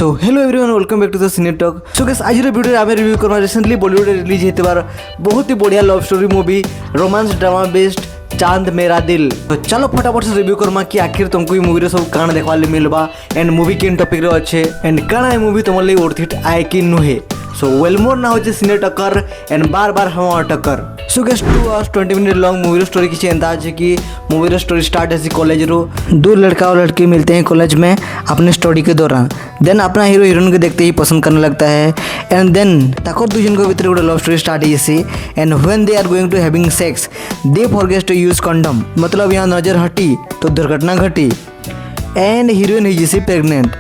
So hello everyone welcome back to the Cine Talk. So guys आज video आम review करवा recently Bollywood release होते बहुत ही बढ़िया love story movie romance drama based Chand Mera दिल। तो चलो फटाफट से रिव्यू करमा कि आखिर तुमको ये मूवी सब काण देखवा मिलबा एंड मूवी केन टॉपिक रे अच्छे एंड काण मूवी तुम लिए वर्थ इट आए कि नुहे। सो वेल मोर ना हो सिने टक्कर एंड बार बार हम टक्कर। So guess 2 hours 20 minute long movie story किसी अंदाज है कि मूवी स्टोरी स्टार्ट है कॉलेज रो दो लड़का और लड़की मिलते हैं कॉलेज में अपने स्टडी के दौरान। देन अपना हीरो हीरोइन को देखते ही पसंद करने लगता है एंड देन ताको दुजन को भीतर गोटे लव स्टोरी स्टार्ट है and when they are going to having sex they forget to use condom. मतलब यहाँ नजर हटी तो दुर्घटना घटी एंड हीरोइन है pregnant.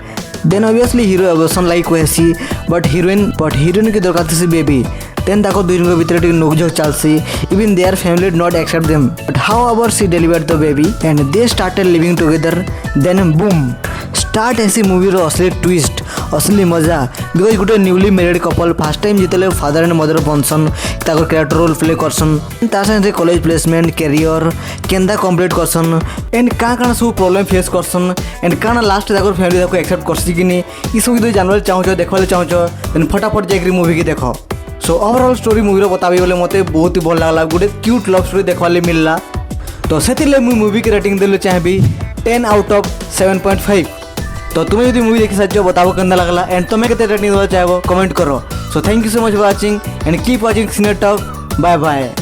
Then obviously hero abortion like वैसी बट हीरोइन की दरकार थी बेबी। देन ताको दुई को भीतर नोकझोक चलसी even their family did not accept them but however she delivered the baby and they started living together. Then boom start ऐसी मूवी रो असली ट्विस्ट असली मजा बिकज गोटे newly married couple first time जितने फादर एंड मदर बनसन ताको character role play करसन ता साथे कॉलेज प्लेसमेंट कैरियर केंदा कंप्लीट करसन एंड काण सब प्रॉब्लम फेस करसन एंड काण लास्ट ताको फैमिली ताको एक्सेप्ट करसी कि नहीं ये सब जो जानवर चाहो देखा चाहो देन फटाफट जाकर मूवी की देख। सो ओवरऑल स्टोरी मूवी बताबी बोले मते बहुत ही भल लगला गोटे क्यूट लव स्टोरी देखवा मिलला। तो से मूवी की रेटिंग देले चाहबी 10 out of 7.5। तो तुम्हें जो मूवी देखी साजो बताओ केंदा लगला एंड तुम्हें केते रेटिंग देवा चाहबो कमेंट करो। So thank you so much for watching and keep watching Cine Talk. Bye bye.